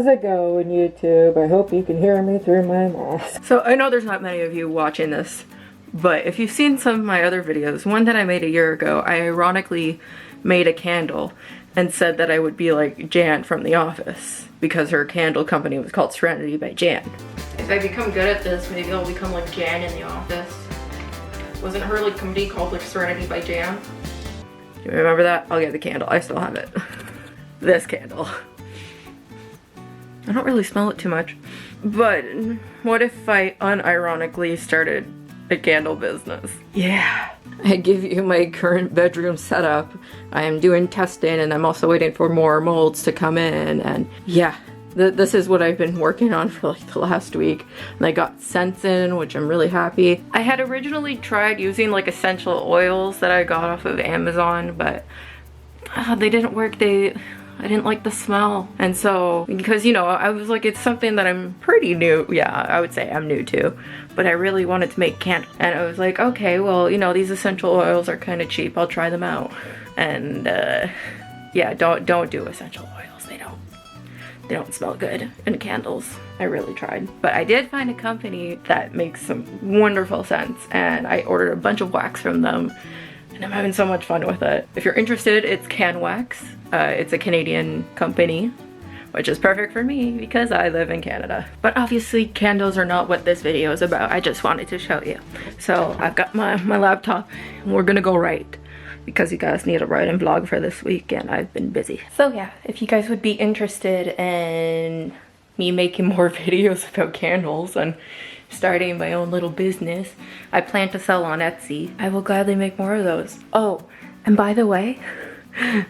How's it going, YouTube? I hope you can hear me through my mask. So I know there's not many of you watching this, but if you've seen some of my other videos, one that I made a year ago, I ironically made a candle and said that I would be like Jan from The Office because her candle company was called Serenity by Jan. If I become good at this, maybe I'll become like Jan in The Office. Wasn't her like company called like Serenity by Jan? Do you remember that? I'll get the candle. I still have it. This candle. I don't really smell it too much. But what if I unironically started a candle business? Yeah. I give you my current bedroom setup. I am doing testing and I'm also waiting for more molds to come in, and yeah. This is what I've been working on for like the last week, and I got scents in, which I'm really happy. I had originally tried using like essential oils that I got off of Amazon, but they didn't work. I didn't like the smell. And so, because you know, I was like, it's something that I'm pretty new, yeah, I would say I'm new to, but I really wanted to make candles. And I was like, okay, well, you know, these essential oils are kind of cheap, I'll try them out. And yeah, don't do essential oils. They don't smell good in candles. I really tried. But I did find a company that makes some wonderful scents, and I ordered a bunch of wax from them, and I'm having so much fun with it. If you're interested, it's Can Wax. It's a Canadian company, which is perfect for me because I live in Canada. But obviously candles are not what this video is about. I just wanted to show you. So I've got my laptop, and we're gonna go write, because you guys need a writing vlog for this week and I've been busy. So yeah, if you guys would be interested in me making more videos about candles and starting my own little business, I plan to sell on Etsy. I will gladly make more of those. Oh, and by the way,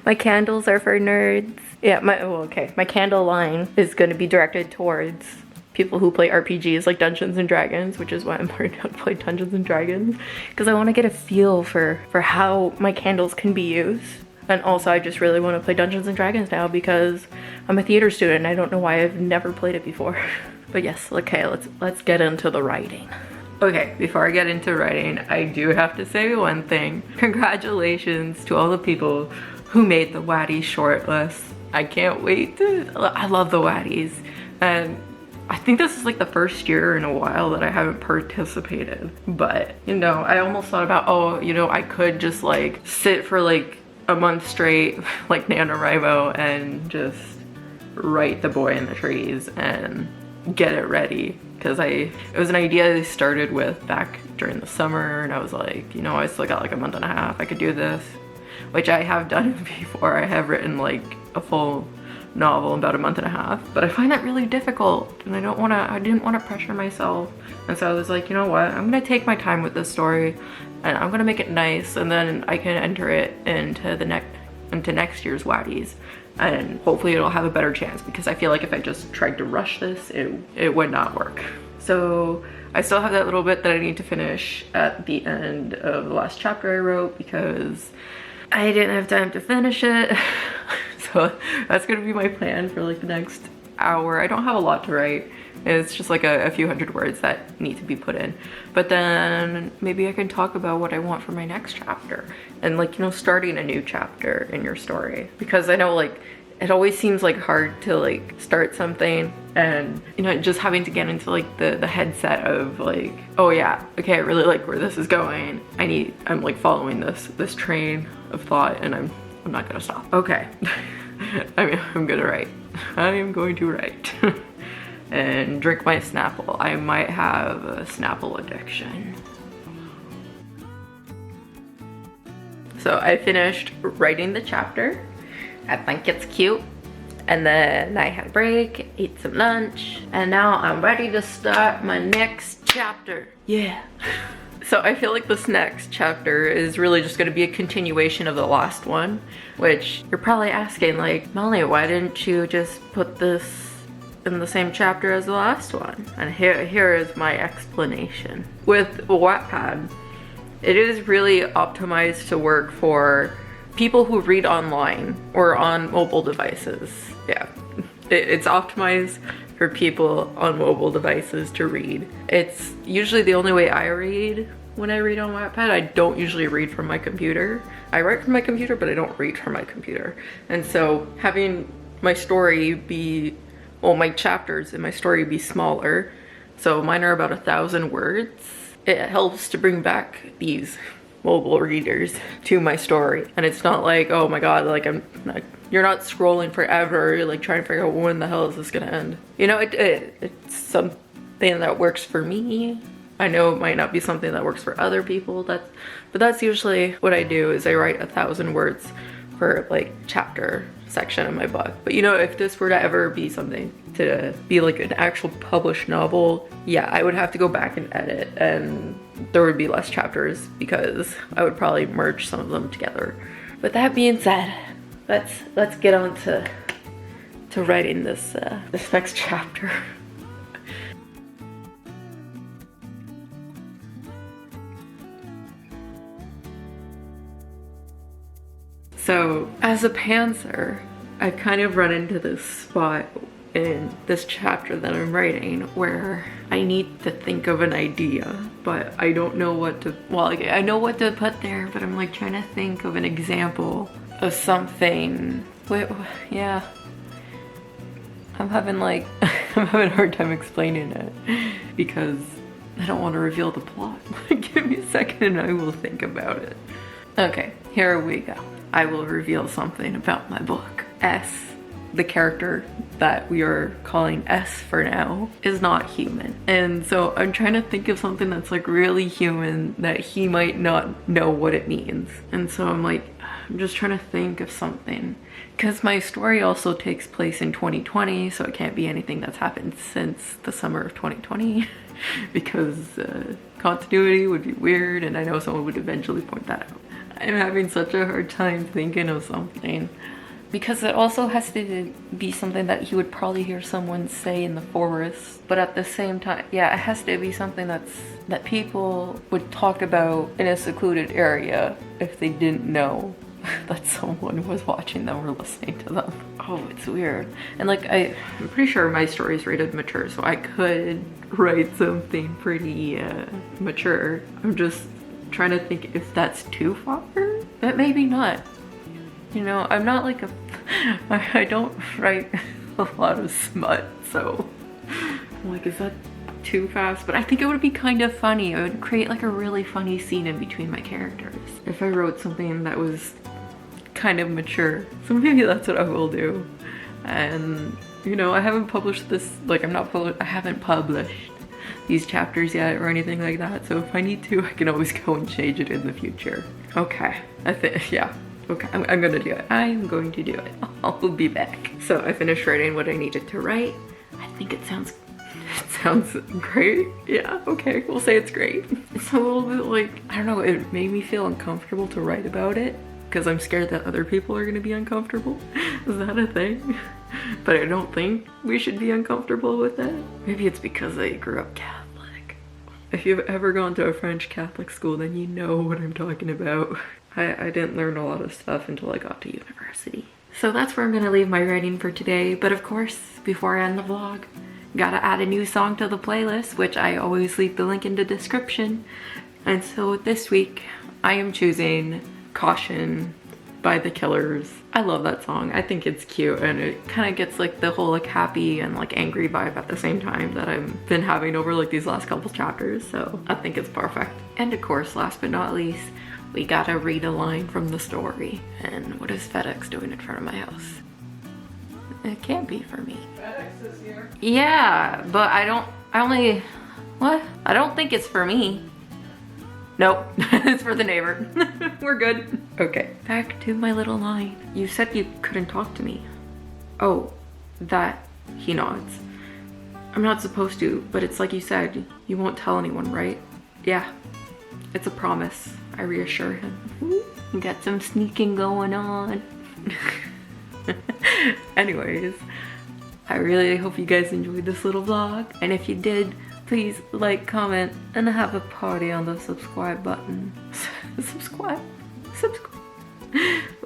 my candles are for nerds. Yeah, my candle line is gonna be directed towards people who play RPGs like Dungeons and Dragons, which is why I'm learning how to play Dungeons and Dragons, because I want to get a feel for how my candles can be used. And also I just really want to play Dungeons and Dragons now because I'm a theater student and I don't know why I've never played it before. But yes, okay, let's get into the writing. Okay, before I get into writing, I do have to say one thing. Congratulations to all the people who made the Watties shortlist. I can't wait I love the Watties. And I think this is like the first year in a while that I haven't participated, but you know, I almost thought about, oh, you know, I could just like sit for like a month straight like NaNoWriMo and just write The Boy in the Trees and get it ready, because it was an idea I started with back during the summer, and I was like, you know, I still got like a month and a half, I could do this, which I have done before. I have written like a full novel in about a month and a half, but I find that really difficult, and I didn't want to pressure myself. And so I was like, you know what, I'm gonna take my time with this story and I'm gonna make it nice, and then I can enter it into next year's Watties, and hopefully it'll have a better chance, because I feel like if I just tried to rush this, it would not work. So I still have that little bit that I need to finish at the end of the last chapter I wrote, because I didn't have time to finish it. So that's gonna be my plan for like the next hour. I don't have a lot to write. It's just like a few hundred words that need to be put in. But then maybe I can talk about what I want for my next chapter, and like, you know, starting a new chapter in your story. Because I know like it always seems like hard to like start something, and you know, just having to get into like the headset of like, oh yeah, okay, I really like where this is going. I'm like following this train of thought, and I'm not gonna stop. Okay. I'm gonna write. I am going to write. And drink my Snapple. I might have a Snapple addiction. So I finished writing the chapter. I think it's cute. And then I had a break, ate some lunch, and now I'm ready to start my next chapter. Yeah. So I feel like this next chapter is really just going to be a continuation of the last one, which you're probably asking like, Melanie, why didn't you just put this in the same chapter as the last one? And here is my explanation. With Wattpad, it is really optimized to work for people who read online or on mobile devices. Yeah, it's optimized for people on mobile devices to read. It's usually the only way I read when I read on Wattpad. I don't usually read from my computer. I write from my computer, but I don't read from my computer. And so having my story be well, my chapters in my story be smaller. So mine are about 1,000 words. It helps to bring back these mobile readers to my story. And it's not like, oh my God, like you're not scrolling forever, like trying to figure out when the hell is this gonna end. You know, it's something that works for me. I know it might not be something that works for other people, but that's usually what I do, is I write 1,000 words for like chapter section of my book. But you know, if this were to ever be something to be like an actual published novel, yeah, I would have to go back and edit, and there would be less chapters because I would probably merge some of them together. But that being said, let's get on to writing this next chapter. So as a pantser, I've kind of run into this spot in this chapter that I'm writing where I need to think of an idea, but I don't know what to, well, I know what to put there, but I'm like trying to think of an example of something. Wait, yeah. I'm having a hard time explaining it because I don't want to reveal the plot. Give me a second and I will think about it. Okay, here we go. I will reveal something about my book. S, the character that we are calling S for now, is not human. And so I'm trying to think of something that's like really human that he might not know what it means. And so I'm just trying to think of something. Because my story also takes place in 2020, so it can't be anything that's happened since the summer of 2020 because continuity would be weird, and I know someone would eventually point that out. I'm having such a hard time thinking of something because it also has to be something that he would probably hear someone say in the forest, but at the same time, yeah, it has to be something that people would talk about in a secluded area if they didn't know that someone was watching them or listening to them. Oh, it's weird. And I'm pretty sure my story is rated mature, so I could write something pretty mature. I'm just trying to think if that's too far, but maybe not. You know, I'm not like I don't write a lot of smut, so I'm like, is that too fast? But I think it would be kind of funny. It would create like a really funny scene in between my characters if I wrote something that was kind of mature. So maybe that's what I will do. And you know, I haven't published this, I haven't published these chapters yet or anything like that, so if I need to, I can always go and change it in the future. Okay, I think, yeah, okay, I'm gonna do it. I'm going to do it. I'll be back. So I finished writing what I needed to write. I think it sounds great. Yeah, okay, we'll say it's great. It's a little bit I don't know, it made me feel uncomfortable to write about it because I'm scared that other people are gonna be uncomfortable. Is that a thing? But I don't think we should be uncomfortable with it. Maybe it's because I grew up Catholic. If you've ever gone to a French Catholic school, then you know what I'm talking about. I didn't learn a lot of stuff until I got to university. So that's where I'm gonna leave my writing for today. But of course, before I end the vlog, gotta add a new song to the playlist, which I always leave the link in the description. And so this week, I am choosing Caution by The Killers. I love that song. I think it's cute, and it kind of gets the whole happy and angry vibe at the same time that I've been having over these last couple chapters, so I think it's perfect. And of course, last but not least, we gotta read a line from the story. And what is FedEx doing in front of my house? It can't be for me. FedEx is here. Yeah, but I don't think it's for me. Nope, it's for the neighbor. We're good. Okay, back to my little line. You said you couldn't talk to me. Oh, that, he nods. I'm not supposed to, but it's like you said, you won't tell anyone, right? Yeah, it's a promise, I reassure him. Got some sneaking going on. Anyways, I really hope you guys enjoyed this little vlog, and if you did, please like, comment, and have a party on the subscribe button. Subscribe.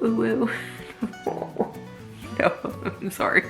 Ooh. No, I'm sorry.